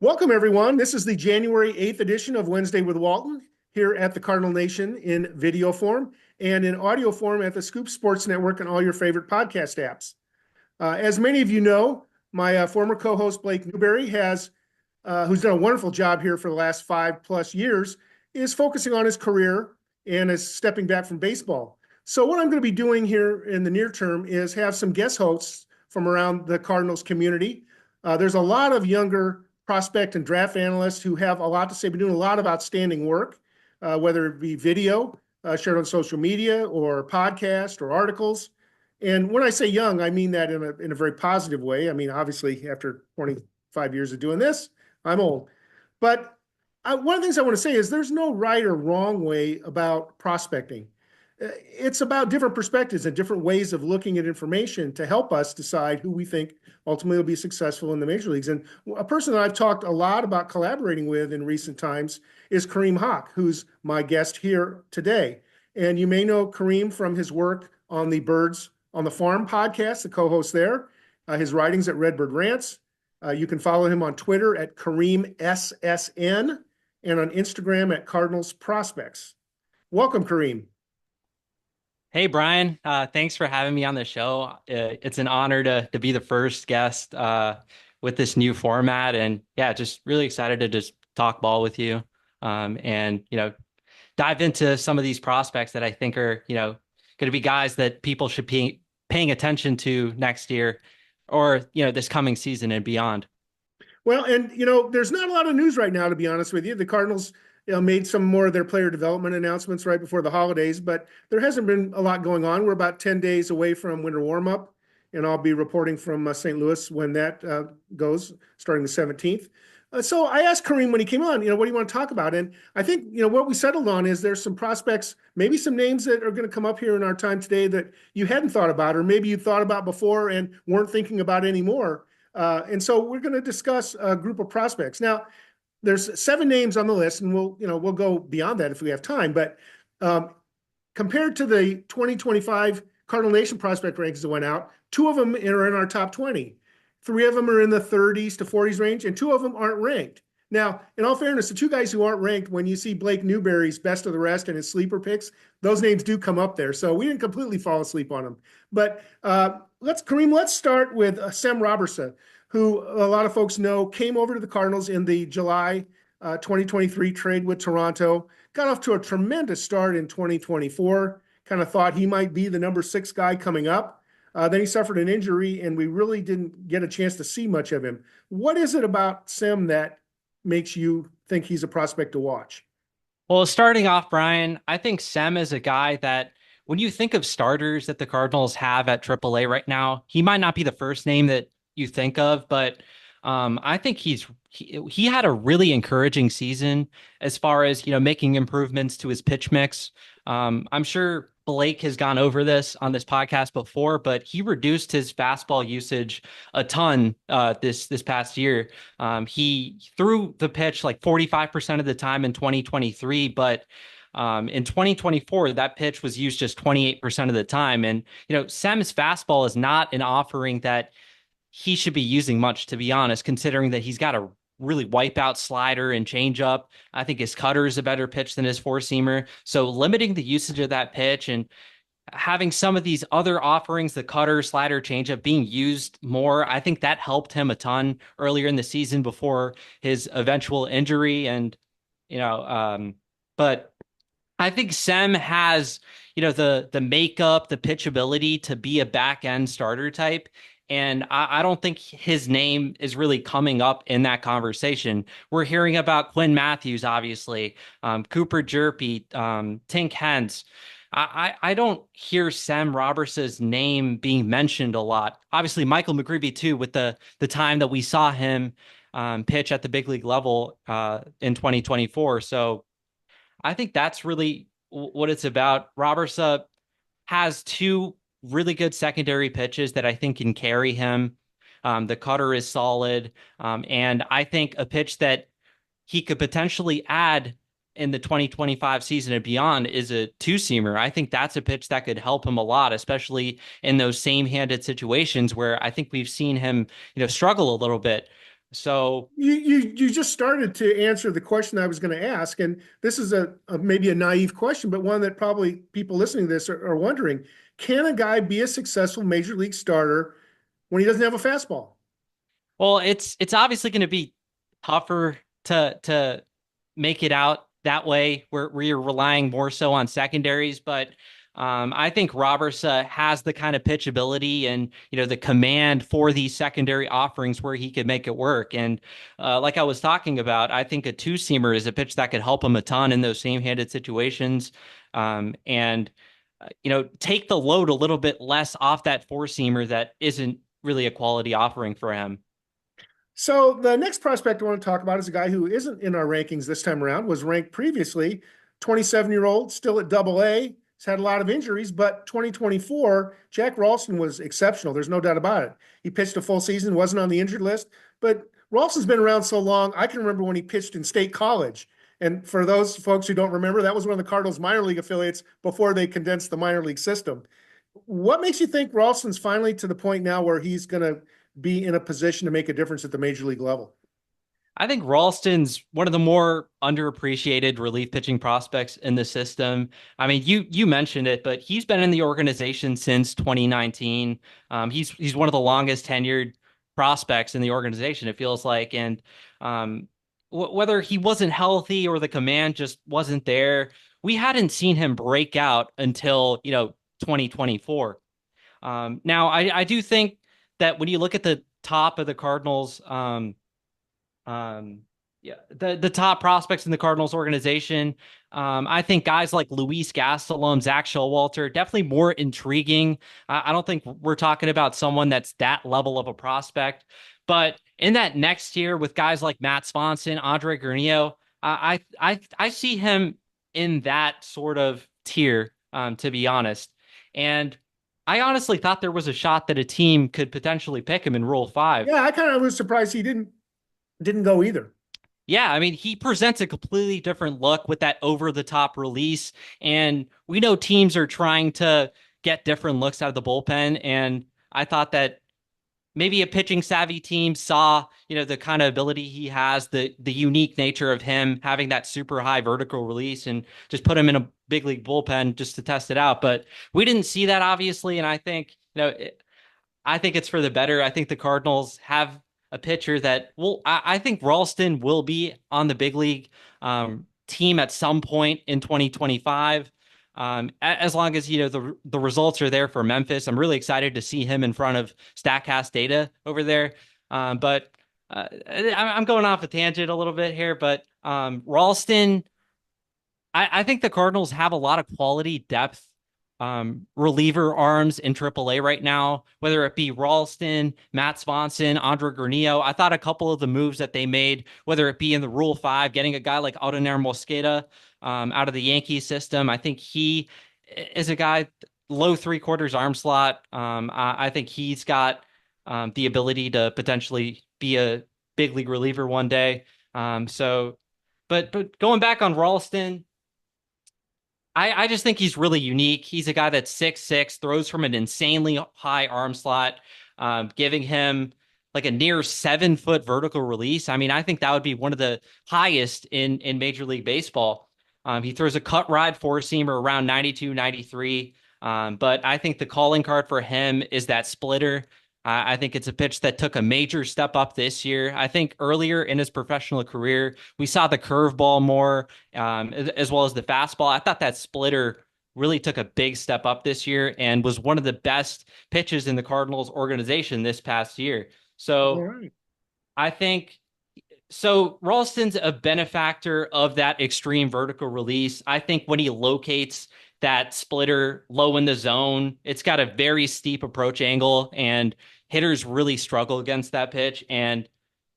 Welcome, everyone. This is the January 8th edition of Wednesday with Walton here at the Cardinal Nation in video form and in audio form at the Scoop Sports Network and all your favorite podcast apps. As many of you know, my former co-host Blake Newberry who's done a wonderful job here for the last 5+ years, is focusing on his career and is stepping back from baseball. So what I'm going to be doing here in the near term is have some guest hosts from around the Cardinals community. There's a lot of younger prospect and draft analysts who have a lot to say, been doing a lot of outstanding work, whether it be video shared on social media or podcast or articles. And when I say young, I mean that in a very positive way. I mean, obviously, after 25 years of doing this, I'm old. But one of the things I want to say is there's no right or wrong way about prospecting. It's about different perspectives and different ways of looking at information to help us decide who we think ultimately will be successful in the major leagues. And a person that I've talked a lot about collaborating with in recent times is Kareem Haq, who's my guest here today. And you may know Kareem from his work on the Birds on the Farm podcast, the co-host there, his writings at Redbird Rants. You can follow him on Twitter at KareemSSN and on Instagram at Cardinals Prospects. Welcome, Kareem. Hey, Brian, thanks for having me on the show. It's an honor to be the first guest with this new format. And yeah, just really excited to just talk ball with you and, dive into some of these prospects that I think are, going to be guys that people should be paying attention to next year or, this coming season and beyond. Well, and, there's not a lot of news right now, to be honest with you. The Cardinals made some more of their player development announcements right before the holidays, but there hasn't been a lot going on. We're about 10 days away from winter warm-up, and I'll be reporting from St. Louis when that goes, starting the 17th. So I asked Kareem when he came on, what do you want to talk about? And I think, what we settled on is there's some prospects, maybe some names that are going to come up here in our time today that you hadn't thought about, or maybe you thought about before and weren't thinking about anymore. And so we're going to discuss a group of prospects. Now, there's 7 names on the list, and we'll go beyond that if we have time. But compared to the 2025 Cardinal Nation prospect rankings that went out, 2 of them are in our top 20. 3 of them are in the 30s to 40s range, and 2 of them aren't ranked. Now, in all fairness, the 2 guys who aren't ranked, when you see Blake Newberry's best of the rest and his sleeper picks, those names do come up there. So we didn't completely fall asleep on them. But let's start with Sem Robberse, who a lot of folks know came over to the Cardinals in the July 2023 trade with Toronto, got off to a tremendous start in 2024, kind of thought he might be the number 6 guy coming up. Then he suffered an injury, and we really didn't get a chance to see much of him. What is it about Sem that makes you think he's a prospect to watch? Well, starting off, Brian, I think Sem is a guy that when you think of starters that the Cardinals have at AAA right now, he might not be the first name that you think of, but I think he had a really encouraging season as far as making improvements to his pitch mix. I'm sure Blake has gone over this on this podcast before, but he reduced his fastball usage a ton this past year. He threw the pitch like 45% of the time in 2023, but in 2024, that pitch was used just 28% of the time. And Sem's fastball is not an offering that he should be using much, to be honest, considering that he's got a really wipeout slider and changeup. I think his cutter is a better pitch than his four-seamer. So limiting the usage of that pitch and having some of these other offerings, the cutter, slider, changeup, being used more, I think that helped him a ton earlier in the season before his eventual injury. And, but I think Sem has, the makeup, the pitchability to be a back-end starter type. And I don't think his name is really coming up in that conversation. We're hearing about Quinn Matthews, obviously, Cooper Hjerpe, Tink Hence. I don't hear Sem Robberse's name being mentioned a lot. Obviously, Michael McGreevy, too, with the time that we saw him pitch at the big league level in 2024. So I think that's really what it's about. Robberse has 2 really good secondary pitches that I think can carry him. The cutter is solid. And I think a pitch that he could potentially add in the 2025 season and beyond is a 2-seamer. I think that's a pitch that could help him a lot, especially in those same-handed situations where I think we've seen him, struggle a little bit. So You just started to answer the question I was going to ask, and this is a maybe a naive question, but one that probably people listening to this are wondering: can a guy be a successful major league starter when he doesn't have a fastball? well, it's obviously going to be tougher to make it out that way where you're relying more so on secondaries, but I think Roberts has the kind of pitchability and the command for these secondary offerings where he could make it work. And like I was talking about, I think a two-seamer is a pitch that could help him a ton in those same-handed situations, and take the load a little bit less off that four-seamer that isn't really a quality offering for him. So the next prospect I want to talk about is a guy who isn't in our rankings this time around, was ranked previously, 27-year-old, still at Double A. He's had a lot of injuries, but 2024, Jack Ralston was exceptional. There's no doubt about it. He pitched a full season, wasn't on the injured list, but Ralston's been around so long. I can remember when he pitched in State College. And for those folks who don't remember, that was one of the Cardinals minor league affiliates before they condensed the minor league system. What makes you think Ralston's finally to the point now where he's going to be in a position to make a difference at the major league level? I think Ralston's one of the more underappreciated relief pitching prospects in the system. I mean, you mentioned it, but he's been in the organization since 2019. He's one of the longest tenured prospects in the organization, it feels like. And whether he wasn't healthy or the command just wasn't there, we hadn't seen him break out until 2024. Now, I do think that when you look at the top of the Cardinals, yeah, the top prospects in the Cardinals organization, I think guys like Luis Gastelum, Zach Showalter, definitely more intriguing. I don't think we're talking about someone that's that level of a prospect, but in that next year with guys like Matt Swanson, Andre Gurnier, I see him in that sort of tier, to be honest. And I honestly thought there was a shot that a team could potentially pick him in Rule 5. Yeah, I kind of was surprised he didn't go either. Yeah, I mean, he presents a completely different look with that over the top release. And we know teams are trying to get different looks out of the bullpen. And I thought that maybe a pitching savvy team saw, the kind of ability he has, the unique nature of him having that super high vertical release and just put him in a big league bullpen just to test it out. But we didn't see that, obviously. And I think, I think it's for the better. I think the Cardinals have a pitcher that I think Ralston will be on the big league team at some point in 2025. As long as the results are there for Memphis, I'm really excited to see him in front of Statcast data over there. But I'm going off a tangent a little bit here, but Ralston, I think the Cardinals have a lot of quality depth reliever arms in AAA right now, whether it be Ralston, Matt Swanson, Andre Gurnier. I thought a couple of the moves that they made, whether it be in the Rule 5, getting a guy like Adonair Mosqueda out of the Yankees system. I think he is a guy, low three-quarters arm slot. I think he's got the ability to potentially be a big league reliever one day. But going back on Ralston, I just think he's really unique. He's a guy that's 6'6", throws from an insanely high arm slot, giving him like a near 7-foot vertical release. I mean, I think that would be one of the highest in Major League Baseball. He throws a cut ride four-seamer around 92, 93. But I think the calling card for him is that splitter. I think it's a pitch that took a major step up this year. I think earlier in his professional career, we saw the curveball more, as well as the fastball. I thought that splitter really took a big step up this year and was one of the best pitches in the Cardinals organization this past year. All So right. I think so. Ralston's a benefactor of that extreme vertical release. I think when he locates that splitter low in the zone, it's got a very steep approach angle, and hitters really struggle against that pitch. And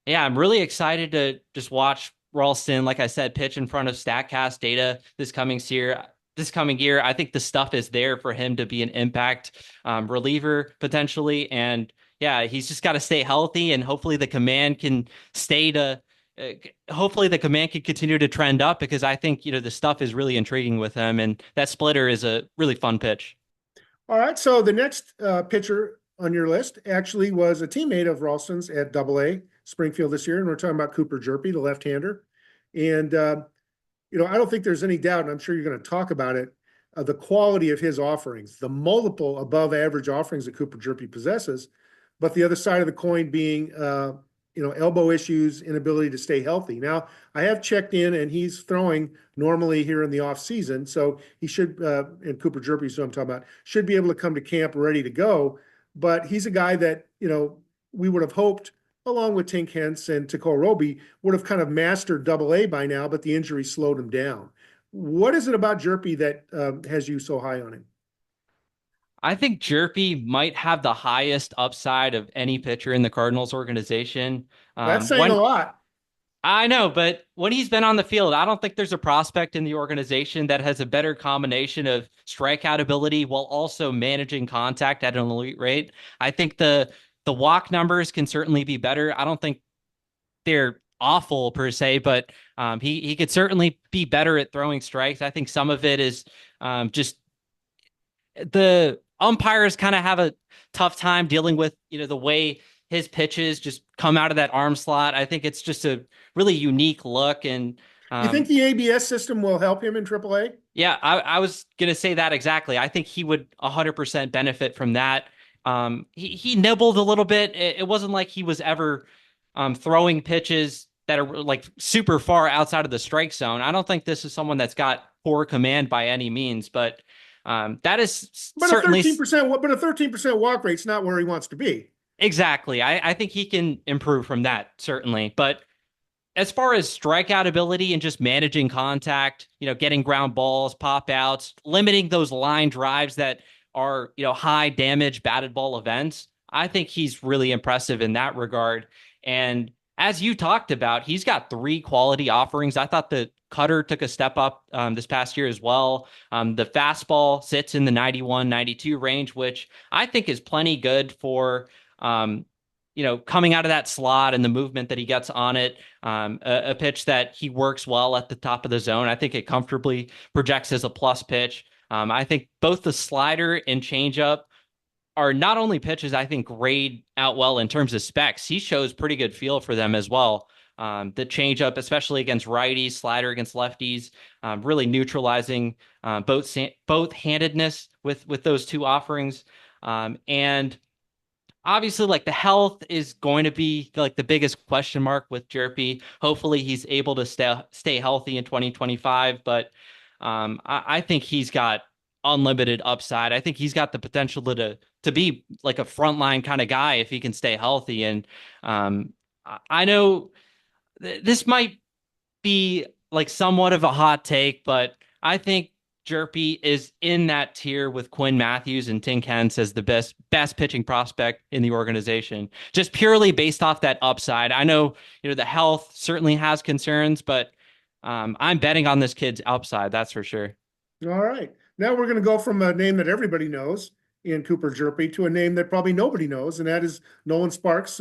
yeah, I'm really excited to just watch Ralston, like I said, pitch in front of Statcast data this coming year. This coming year, I think the stuff is there for him to be an impact reliever potentially. And yeah, he's just got to stay healthy, and hopefully the command can stay to. Hopefully the command can continue to trend up, because I think the stuff is really intriguing with him, and that splitter is a really fun pitch. All right. So the next pitcher on your list actually was a teammate of Ralston's at Double A, Springfield this year, and we're talking about Cooper Hjerpe, the left-hander. And I don't think there's any doubt, and I'm sure you're going to talk about it, the quality of his offerings, the multiple above average offerings that Cooper Hjerpe possesses, but the other side of the coin being, elbow issues, inability to stay healthy. Now, I have checked in, and he's throwing normally here in the off season, so he should, and Cooper Hjerpe is who I'm talking about, should be able to come to camp ready to go. But he's a guy that, we would have hoped, along with Tink Hence and Takol Roby, would have kind of mastered Double-A by now, but the injury slowed him down. What is it about Hjerpe that has you so high on him? I think Hjerpe might have the highest upside of any pitcher in the Cardinals organization. That's saying a When lot. I know, but when he's been on the field, I don't think there's a prospect in the organization that has a better combination of strikeout ability while also managing contact at an elite rate. I think the walk numbers can certainly be better. I don't think they're awful per se, but he could certainly be better at throwing strikes. I think some of it is just the umpires kind of have a tough time dealing with, the way his pitches just come out of that arm slot. I think it's just a really unique look. And You think the ABS system will help him in AAA? yeah, I was going to say that exactly. I think he would 100% benefit from that. He nibbled a little bit. It wasn't like he was ever throwing pitches that are like super far outside of the strike zone. I don't think this is someone that's got poor command by any means, but that is But certainly a 13% walk rate's not where he wants to be. exactly. I think he can improve from that, certainly. But as far as strikeout ability and just managing contact, getting ground balls, pop outs, limiting those line drives that are, high damage batted ball events, I think he's really impressive in that regard. And as you talked about, he's got three quality offerings. I thought the cutter took a step up this past year as well. The fastball sits in the 91, 92 range, which I think is plenty good for, coming out of that slot and the movement that he gets on it. A pitch that he works well at the top of the zone. I think it comfortably projects as a plus pitch. I think both the slider and changeup are not only pitches I think grade out well in terms of specs. He shows pretty good feel for them as well. The changeup, especially against righties, slider against lefties, really neutralizing both handedness with those two offerings. And obviously, like the health is going to be like the biggest question mark with Hjerpe. Hopefully, he's able to stay healthy in 2025. But I think he's got unlimited upside. I think he's got the potential to be like a frontline kind of guy if he can stay healthy. And I know this might be like somewhat of a hot take, but I think Hjerpe is in that tier with Quinn Matthews and Tink Hence as the best pitching prospect in the organization, just purely based off that upside. I know, the health certainly has concerns, but I'm betting on this kid's upside. That's for sure. All right. Now we're going to go from a name that everybody knows in Cooper Hjerpe to a name that probably nobody knows, and that is Nolan Sparks,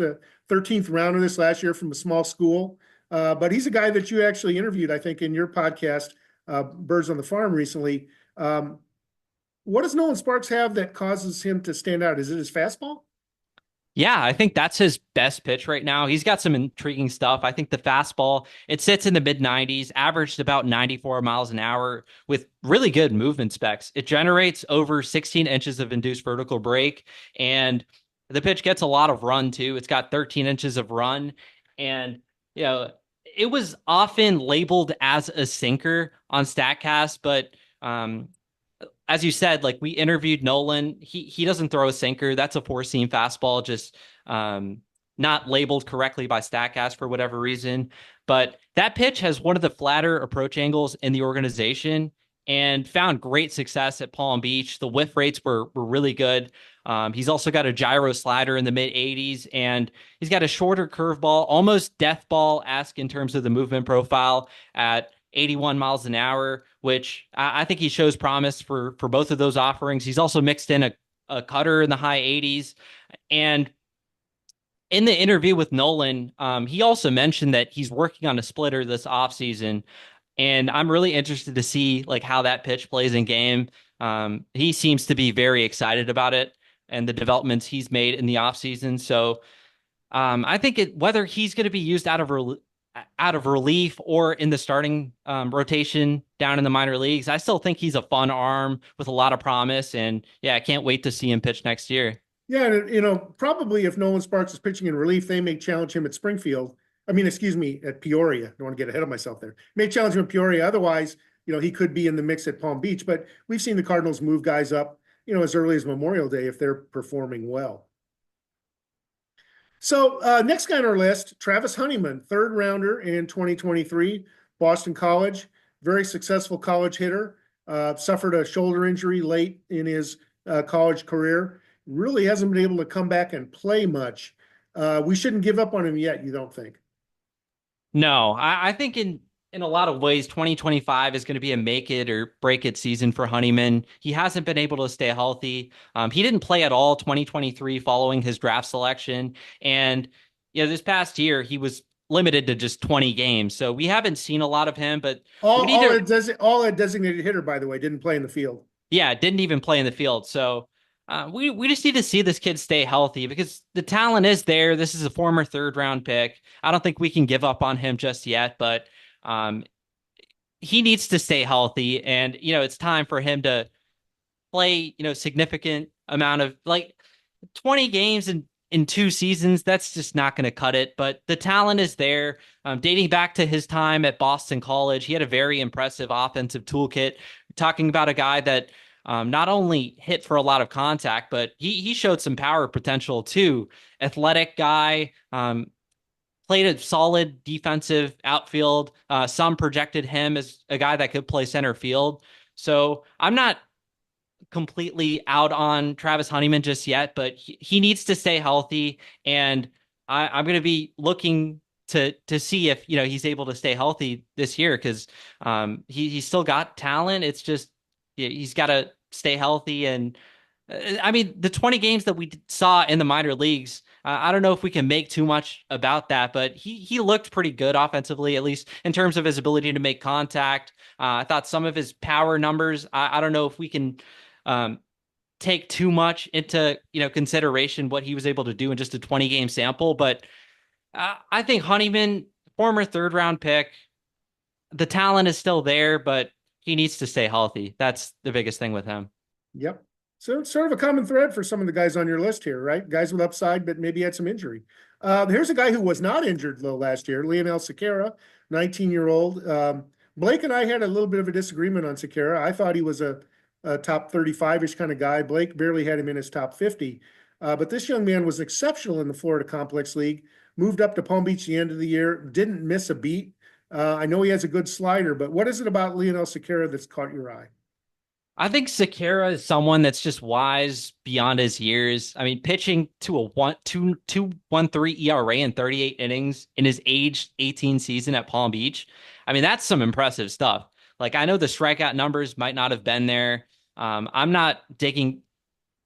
13th rounder this last year from a small school. But he's a guy that you actually interviewed, I think, in your podcast, Birds on the Farm recently. What does Nolan Sparks have that causes him to stand out? Is it his fastball? Yeah, I think that's his best pitch right now. He's got some intriguing stuff. I think the fastball, it sits in the mid 90s, averaged about 94 miles an hour with really good movement specs. It generates over 16 inches of induced vertical break, and the pitch gets a lot of run too. It's got 13 inches of run, and it was often labeled as a sinker on StatCast, but as you said, like we interviewed Nolan, he doesn't throw a sinker. That's a four-seam fastball, just not labeled correctly by StatCast for whatever reason. But that pitch has one of the flatter approach angles in the organization and found great success at Palm Beach. The whiff rates were really good. He's also got a gyro slider in the mid 80s, and he's got a shorter curveball, almost death ball-esque in terms of the movement profile at 81 miles an hour, which I think he shows promise for both of those offerings. He's also mixed in a cutter in the high 80s. And in the interview with Nolan, he also mentioned that he's working on a splitter this offseason. And I'm really interested to see like how that pitch plays in game. He seems to be very excited about it and the developments he's made in the offseason. So I think whether he's going to be used out of relief or in the starting rotation down in the minor leagues, I still think he's a fun arm with a lot of promise. And yeah, I can't wait to see him pitch next year. Yeah, and you know, probably if Nolan Sparks is pitching in relief, they may challenge him at Springfield. I mean, excuse me, at Peoria. I don't want to get ahead of myself there. May challenge him at Peoria. Otherwise, you know, he could be in the mix at Palm Beach. But we've seen the Cardinals move guys up, you know, as early as Memorial Day if they're performing well. So next guy on our list, Travis Honeyman, third rounder in 2023, Boston College, very successful college hitter. Suffered a shoulder injury late in his college career. Really hasn't been able to come back and play much. We shouldn't give up on him yet, you don't think? No, I think in a lot of ways, 2025 is going to be a make it or break it season for Honeyman. He hasn't been able to stay healthy. He didn't play at all 2023 following his draft selection. And this past year he was limited to just 20 games. So we haven't seen a lot of him, but we need to All a designated hitter, by the way, didn't play in the field. yeah, didn't even play in the field. So we just need to see this kid stay healthy because the talent is there. This is a former third round pick. I don't think we can give up on him just yet, but um, he needs to stay healthy. And it's time for him to play significant amount of 20 games in 2 seasons. That's just not going to cut it. But the talent is there. Dating back to his time at Boston College, he had a very impressive offensive toolkit. Talking about a guy that not only hit for a lot of contact, but he showed some power potential too. Athletic guy, played a solid defensive outfield. Some projected him as a guy that could play center field. So I'm not completely out on Travis Honeyman just yet, but he needs to stay healthy. And I'm going to be looking to see if he's able to stay healthy this year because he's still got talent. It's just he's got to stay healthy. And I mean, the 20 games that we saw in the minor leagues, I don't know if we can make too much about that, but he looked pretty good offensively, at least in terms of his ability to make contact. I thought some of his power numbers, I don't know if we can um, take too much into consideration what he was able to do in just a 20 game sample, but I think Honeyman, former third round pick, the talent is still there, but he needs to stay healthy. That's the biggest thing with him. Yep. So it's sort of a common thread for some of the guys on your list here, right? Guys with upside, but maybe had some injury. Here's a guy who was not injured though last year, Leonel Sequera, 19-year-old. Blake and I had a little bit of a disagreement on Sequera. I thought he was a top 35-ish kind of guy. Blake barely had him in his top 50. But this young man was exceptional in the Florida Complex League, moved up to Palm Beach the end of the year, didn't miss a beat. I know he has a good slider, but what is it about Leonel Sequera that's caught your eye? I think Sequera is someone that's just wise beyond his years. I mean, pitching to a 1.213 ERA in 38 innings in his age 18 season at Palm Beach. I mean, that's some impressive stuff. Like, I know the strikeout numbers might not have been there. I'm not digging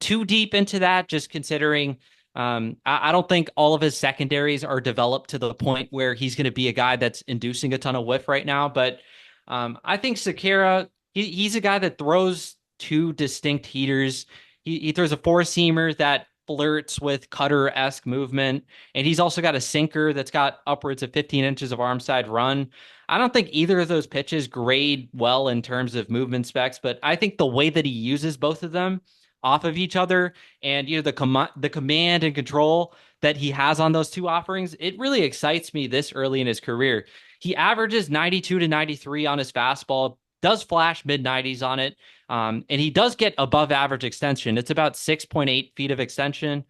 too deep into that, just considering I don't think all of his secondaries are developed to the point where he's going to be a guy that's inducing a ton of whiff right now. But I think Sequera, he's a guy that throws two distinct heaters. He throws a four-seamer that flirts with cutter-esque movement, and he's also got a sinker that's got upwards of 15 inches of arm side run. I don't think either of those pitches grade well in terms of movement specs, but I think the way that he uses both of them off of each other and the command and control that he has on those two offerings, it really excites me this early in his career. He averages 92 to 93 on his fastball, does flash mid 90s on it. And he does get above average extension. It's about 6.8 feet of extension.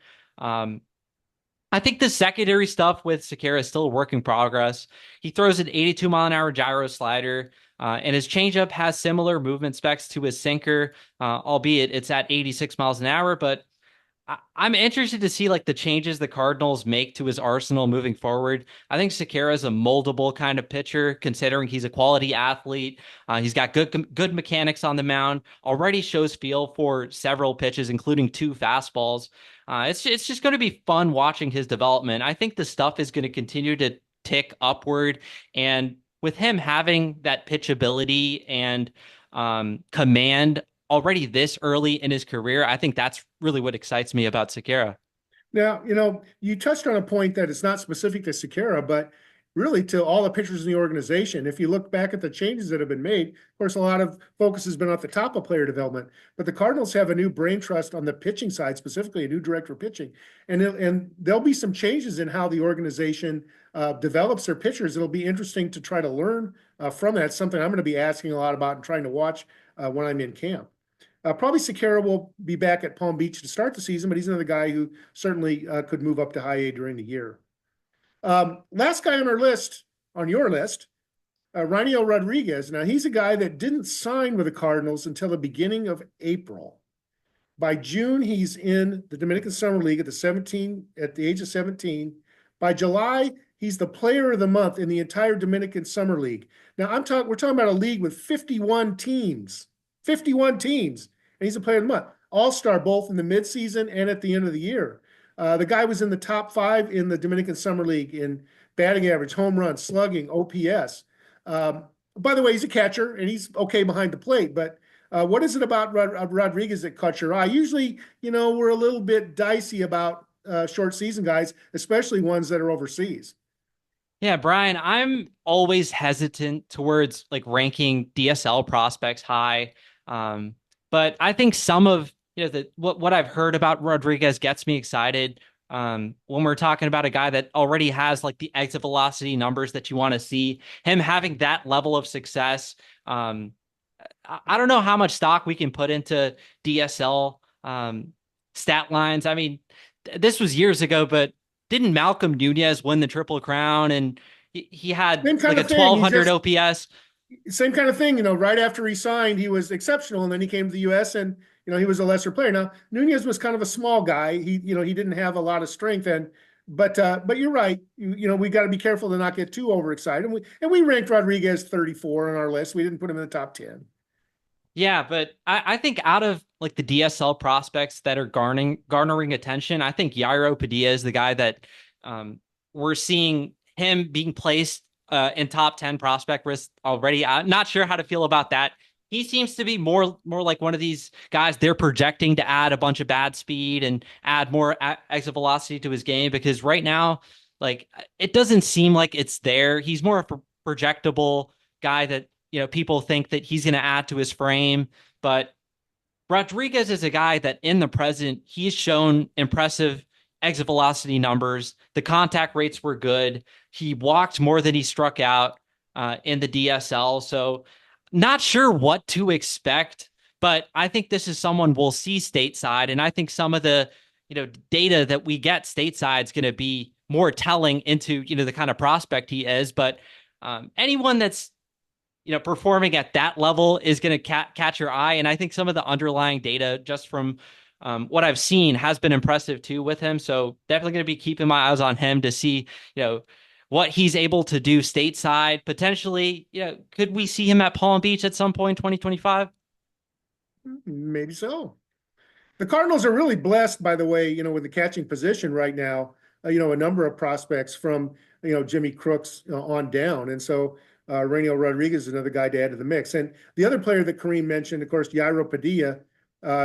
I think the secondary stuff with Sequera is still a work in progress. He throws an 82-mile-an-hour gyro slider, and his changeup has similar movement specs to his sinker, albeit it's at 86 miles an hour. But I'm interested to see like the changes the Cardinals make to his arsenal moving forward. I think Sequera is a moldable kind of pitcher, considering he's a quality athlete. He's got good mechanics on the mound. Already shows feel for several pitches, including two fastballs. It's just going to be fun watching his development. I think the stuff is going to continue to tick upward, and with him having that pitchability and command already this early in his career, I think that's really what excites me about Sequera. Now, you touched on a point that it's not specific to Sequera, but really to all the pitchers in the organization. If you look back at the changes that have been made, of course, a lot of focus has been at the top of player development, but the Cardinals have a new brain trust on the pitching side, specifically a new director of pitching. And there'll be some changes in how the organization develops their pitchers. It'll be interesting to try to learn from that. It's something I'm going to be asking a lot about and trying to watch when I'm in camp. Probably Sequera will be back at Palm Beach to start the season, but he's another guy who certainly could move up to high A during the year. Last guy on our list, on your list, Rainiel Rodriguez. Now, he's a guy that didn't sign with the Cardinals until the beginning of April. By June, he's in the Dominican Summer League at the age of 17. By July, he's the player of the month in the entire Dominican Summer League. Now, we're talking about a league with 51 teams. 51 teams, and he's a player of the month. All-star both in the midseason and at the end of the year. The guy was in the top 5 in the Dominican Summer League in batting average, home runs, slugging, OPS. By the way, he's a catcher, and he's okay behind the plate, but what is it about Rodriguez that caught your eye? Usually, we're a little bit dicey about short season guys, especially ones that are overseas. Yeah, Brian, I'm always hesitant towards like ranking DSL prospects high. But I think some of what I've heard about Rodriguez gets me excited. When we're talking about a guy that already has like the exit velocity numbers that you want to see, him having that level of success. I don't know how much stock we can put into DSL stat lines. I mean, this was years ago, but didn't Malcolm Nunez win the Triple Crown and he had like a 1200 OPS? Same kind of thing, right after he signed, he was exceptional, and then he came to the U.S. and he was a lesser player. Now Nunez was kind of a small guy. He didn't have a lot of strength, but you're right. We got to be careful to not get too overexcited. And we ranked Rodriguez 34 on our list. We didn't put him in the top 10. Yeah, but I think out of like the DSL prospects that are garnering attention, I think Yairo Padilla is the guy that we're seeing him being placed in top 10 prospect list already. I'm not sure how to feel about that. He seems to be more like one of these guys they're projecting to add a bunch of bad speed and add more exit velocity to his game, because right now, like, it doesn't seem like it's there. He's more of a projectable guy that people think that he's going to add to his frame. But Rodriguez is a guy that in the present, he's shown impressive exit velocity numbers. The contact rates were good. He walked more than he struck out in the DSL. So not sure what to expect, but I think this is someone we'll see stateside. And I think some of the, data that we get stateside is going to be more telling into, the kind of prospect he is. But anyone that's, performing at that level is going to catch your eye. And I think some of the underlying data just from what I've seen has been impressive too with him. So definitely going to be keeping my eyes on him to see, what he's able to do stateside. Potentially, could we see him at Palm Beach at some point in 2025? Maybe so. The Cardinals are really blessed, by the way, with the catching position right now, a number of prospects from, Jimmy Crooks on down. And so Rainiel Rodriguez is another guy to add to the mix. And the other player that Kareem mentioned, of course, Yairo Padilla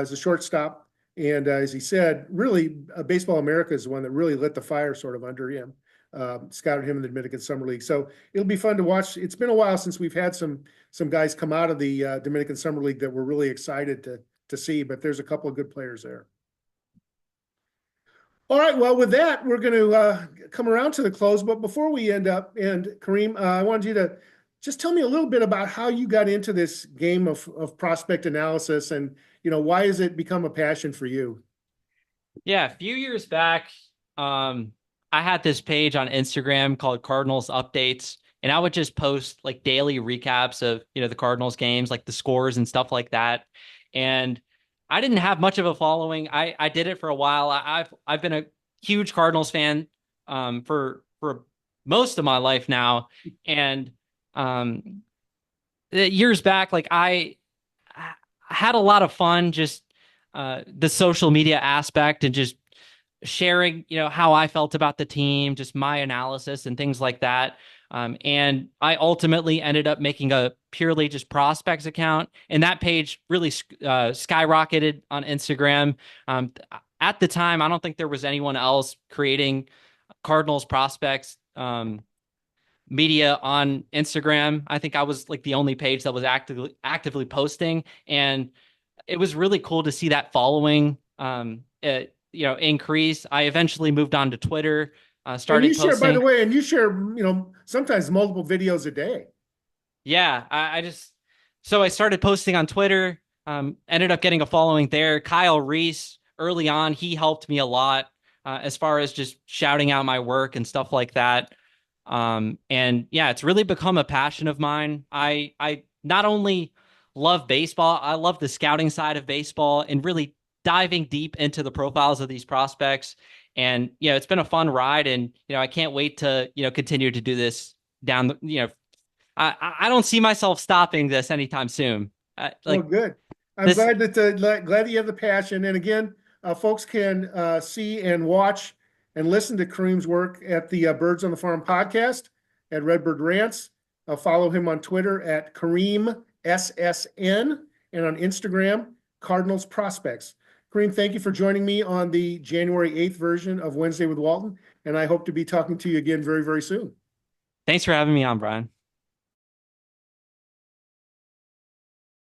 is a shortstop. And as he said, really, Baseball America is the one that really lit the fire sort of under him, scouted him in the Dominican Summer League. So it'll be fun to watch. It's been a while since we've had some guys come out of the Dominican Summer League that we're really excited to see, but there's a couple of good players there. All right, well, with that, we're going to come around to the close. But before we end up, and Kareem, I wanted you to just tell me a little bit about how you got into this game of prospect analysis, and why has it become a passion for you? Yeah, a few years back, I had this page on Instagram called Cardinals Updates, and I would just post like daily recaps of the Cardinals games, like the scores and stuff like that. And I didn't have much of a following. I did it for a while. I've been a huge Cardinals fan for most of my life now, and years back, like I had a lot of fun just the social media aspect and just sharing, how I felt about the team, just my analysis and things like that. And I ultimately ended up making a purely just prospects account, and that page really skyrocketed on Instagram. at the time, I don't think there was anyone else creating Cardinals prospects media on Instagram. I think I was like the only page that was actively posting, and it was really cool to see that following increase. I eventually moved on to Twitter, And you started share, by the posting. way, and you share, sometimes multiple videos a day. Yeah, I just so I started posting on Twitter. Ended up getting a following there. Kyle Reese early on, he helped me a lot as far as just shouting out my work and stuff like that. And yeah, it's really become a passion of mine. I not only love baseball, I love the scouting side of baseball and really diving deep into the profiles of these prospects. And it's been a fun ride, and I can't wait to continue to do this down the I don't see myself stopping this anytime soon. Well, Like good. I'm this. glad that you have the passion. And again, folks can see and watch and listen to Kareem's work at the Birds on the Farm podcast at Redbird Rants. Follow him on Twitter at Kareem SSN and on Instagram, Cardinals Prospects. Kareem, thank you for joining me on the January 8th version of Wednesday with Walton. And I hope to be talking to you again very, very soon. Thanks for having me on, Brian.